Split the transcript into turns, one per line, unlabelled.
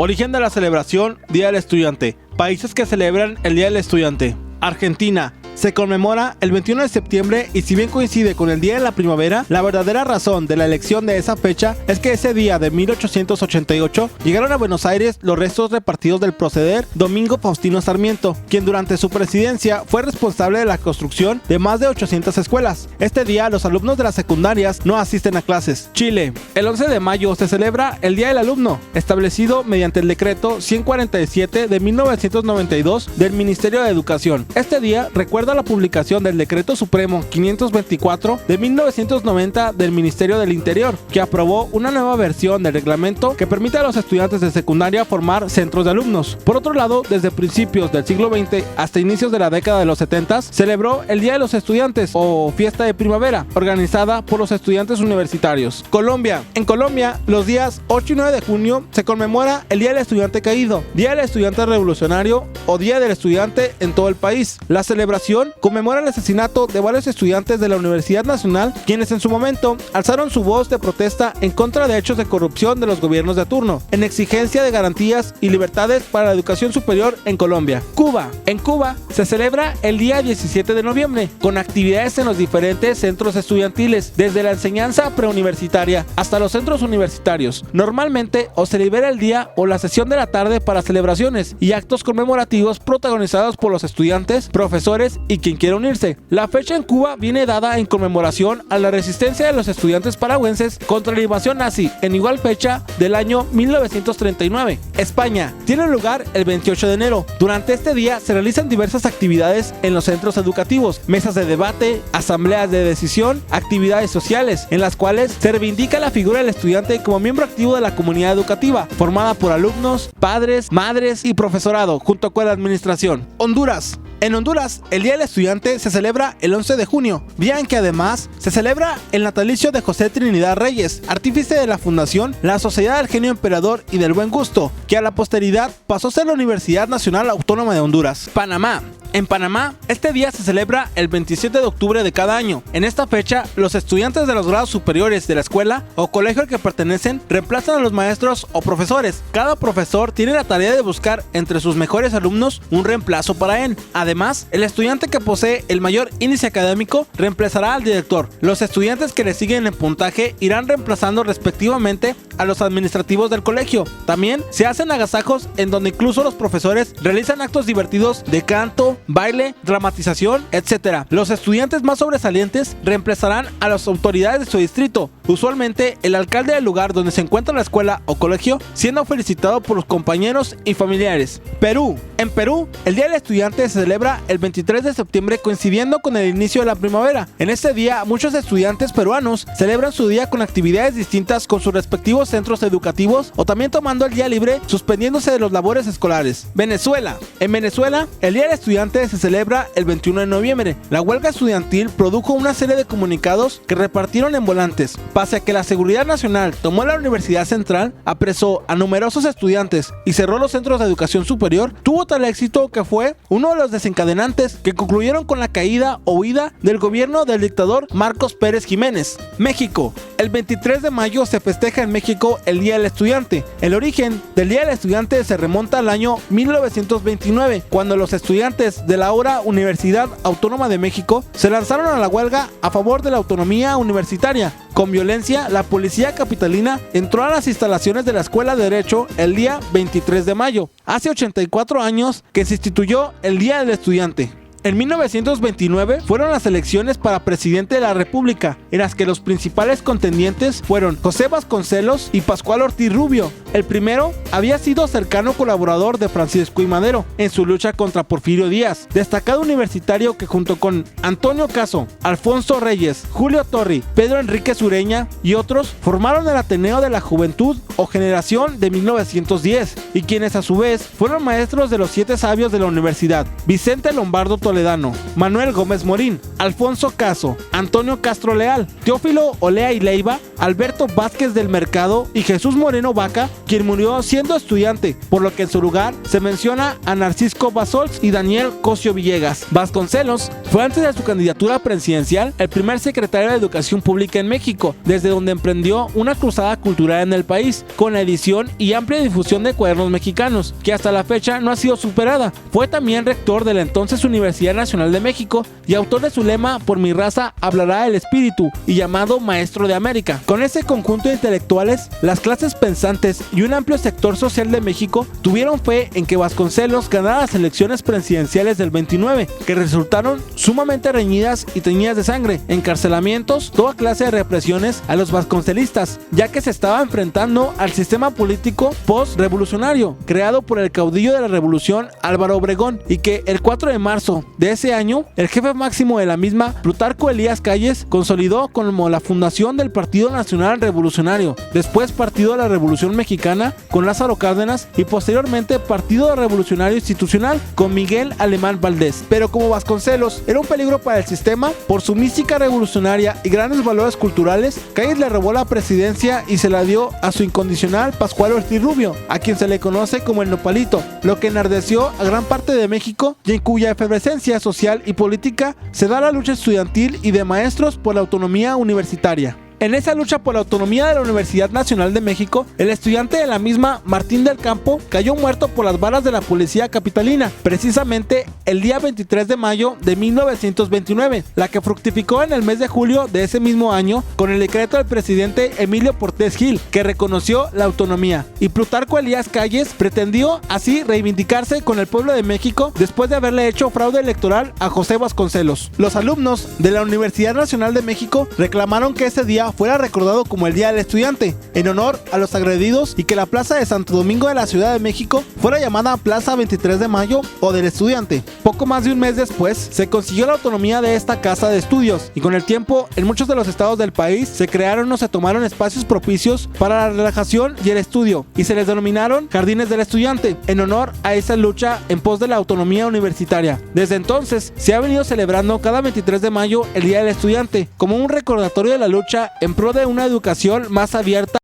Origen de la celebración Día del Estudiante. Países que celebran el Día del Estudiante. Argentina. Se conmemora el 21 de septiembre y si bien coincide con el Día de la Primavera, la verdadera razón de la elección de esa fecha es que ese día de 1888 llegaron a Buenos Aires los restos repartidos del prócer Domingo Faustino Sarmiento, quien durante su presidencia fue responsable de la construcción de más de 800 escuelas. Este día los alumnos de las secundarias no asisten a clases. Chile. El 11 de mayo se celebra el Día del Alumno, establecido mediante el decreto 147 de 1992 del Ministerio de Educación. Este día recuerda la publicación del Decreto Supremo 524 de 1990 del Ministerio del Interior, que aprobó una nueva versión del reglamento que permite a los estudiantes de secundaria formar centros de alumnos. Por otro lado, desde principios del siglo XX hasta inicios de la década de los 70, celebró el Día de los Estudiantes o Fiesta de Primavera, organizada por los estudiantes universitarios. Colombia. En Colombia, los días 8 y 9 de junio se conmemora el Día del Estudiante Caído, Día del Estudiante Revolucionario o Día del Estudiante en todo el país. La celebración conmemora el asesinato de varios estudiantes de la Universidad Nacional, quienes en su momento alzaron su voz de protesta en contra de hechos de corrupción de los gobiernos de turno, en exigencia de garantías y libertades para la educación superior en Colombia. Cuba. En Cuba se celebra el día 17 de noviembre, con actividades en los diferentes centros estudiantiles, desde la enseñanza preuniversitaria hasta los centros universitarios. Normalmente o se libera el día o la sesión de la tarde para celebraciones y actos conmemorativos protagonizados por los estudiantes, profesores y quien quiera unirse. La fecha en Cuba viene dada en conmemoración a la resistencia de los estudiantes paragüenses contra la invasión nazi en igual fecha del año 1939. España. Tiene lugar el 28 de enero. Durante este día se realizan diversas actividades en los centros educativos, mesas de debate, asambleas de decisión, actividades sociales, en las cuales se reivindica la figura del estudiante como miembro activo de la comunidad educativa, formada por alumnos, padres, madres y profesorado, junto con la administración. Honduras. En Honduras, el Día del Estudiante se celebra el 11 de junio, día en que además se celebra el natalicio de José Trinidad Reyes, artífice de la fundación La Sociedad del Genio Emperador y del Buen Gusto, que a la posteridad pasó a ser la Universidad Nacional Autónoma de Honduras. Panamá. En Panamá, este día se celebra el 27 de octubre de cada año. En esta fecha, los estudiantes de los grados superiores de la escuela o colegio al que pertenecen reemplazan a los maestros o profesores. Cada profesor tiene la tarea de buscar entre sus mejores alumnos un reemplazo para él. Además, el estudiante que posee el mayor índice académico reemplazará al director. Los estudiantes que le siguen en puntaje irán reemplazando respectivamente a los administrativos del colegio. También se hacen agasajos en donde incluso los profesores realizan actos divertidos de canto, baile, dramatización, etc. Los estudiantes más sobresalientes reemplazarán a las autoridades de su distrito, usualmente el alcalde del lugar donde se encuentra la escuela o colegio, siendo felicitado por los compañeros y familiares. Perú. En Perú, el Día del Estudiante se celebra el 23 de septiembre coincidiendo con el inicio de la primavera. En este día, muchos estudiantes peruanos celebran su día con actividades distintas con sus respectivos centros educativos o también tomando el día libre suspendiéndose de los labores escolares. Venezuela. En Venezuela, el Día del Estudiante se celebra el 21 de noviembre. La huelga estudiantil produjo una serie de comunicados que repartieron en volantes. Pese a que la Seguridad Nacional tomó la Universidad Central, apresó a numerosos estudiantes y cerró los centros de educación superior, tuvo tal éxito que fue uno de los desencadenantes que concluyeron con la caída o huida del gobierno del dictador Marcos Pérez Jiménez. México. El 23 de mayo se festeja en México el Día del Estudiante. El origen del Día del Estudiante se remonta al año 1929, cuando los estudiantes de la ahora Universidad Autónoma de México se lanzaron a la huelga a favor de la autonomía universitaria. Con violencia, la policía capitalina entró a las instalaciones de la Escuela de Derecho el día 23 de mayo. Hace 84 años que se instituyó el Día del Estudiante. En 1929 fueron las elecciones para presidente de la República, en las que los principales contendientes fueron José Vasconcelos y Pascual Ortiz Rubio. El primero había sido cercano colaborador de Francisco I. Madero en su lucha contra Porfirio Díaz, destacado universitario que junto con Antonio Caso, Alfonso Reyes, Julio Torri, Pedro Enrique Sureña y otros formaron el Ateneo de la Juventud o Generación de 1910, y quienes a su vez fueron maestros de los 7 sabios de la universidad: Vicente Lombardo Torres, Toledano, Manuel Gómez Morín, Alfonso Caso, Antonio Castro Leal, Teófilo Olea y Leiva, Alberto Vázquez del Mercado y Jesús Moreno Vaca, quien murió siendo estudiante, por lo que en su lugar se menciona a Narcisco Basols y Daniel Cosio Villegas. Vasconcelos fue antes de su candidatura presidencial el primer secretario de Educación Pública en México, desde donde emprendió una cruzada cultural en el país, con la edición y amplia difusión de cuadernos mexicanos, que hasta la fecha no ha sido superada. Fue también rector de la entonces Universidad Nacional de México y autor de su lema "Por mi raza hablará el espíritu", y llamado Maestro de América. Con ese conjunto de intelectuales, las clases pensantes y un amplio sector social de México tuvieron fe en que Vasconcelos ganara las elecciones presidenciales del 29, que resultaron sumamente reñidas y teñidas de sangre, encarcelamientos, toda clase de represiones a los vasconcelistas, ya que se estaba enfrentando al sistema político post-revolucionario creado por el caudillo de la revolución Álvaro Obregón, y que el 4 de marzo de ese año el jefe máximo de la misma, Plutarco Elías Calles, consolidó como la fundación del Partido Nacional Revolucionario, después Partido de la Revolución Mexicana con Lázaro Cárdenas y posteriormente Partido Revolucionario Institucional con Miguel Alemán Valdés. Pero como Vasconcelos era un peligro para el sistema por su mística revolucionaria y grandes valores culturales, Calles le robó la presidencia y se la dio a su incondicional Pascual Ortiz Rubio, a quien se le conoce como el Nopalito, lo que enardeció a gran parte de México y en cuya efervescencia social y política se da la lucha estudiantil y de maestros por la autonomía universitaria. En esa lucha por la autonomía de la Universidad Nacional de México, el estudiante de la misma, Martín del Campo, cayó muerto por las balas de la policía capitalina, precisamente el día 23 de mayo de 1929, la que fructificó en el mes de julio de ese mismo año con el decreto del presidente Emilio Portes Gil, que reconoció la autonomía. Y Plutarco Elías Calles pretendió así reivindicarse con el pueblo de México después de haberle hecho fraude electoral a José Vasconcelos. Los alumnos de la Universidad Nacional de México reclamaron que ese día fuera recordado como el Día del Estudiante, en honor a los agredidos, y que la plaza de Santo Domingo de la Ciudad de México fuera llamada Plaza 23 de Mayo o del Estudiante. Poco más de un mes después, se consiguió la autonomía de esta casa de estudios, y con el tiempo, en muchos de los estados del país, se crearon o se tomaron espacios propicios para la relajación y el estudio, y se les denominaron Jardines del Estudiante, en honor a esa lucha en pos de la autonomía universitaria. Desde entonces, se ha venido celebrando cada 23 de mayo el Día del Estudiante, como un recordatorio de la lucha en pro de una educación más abierta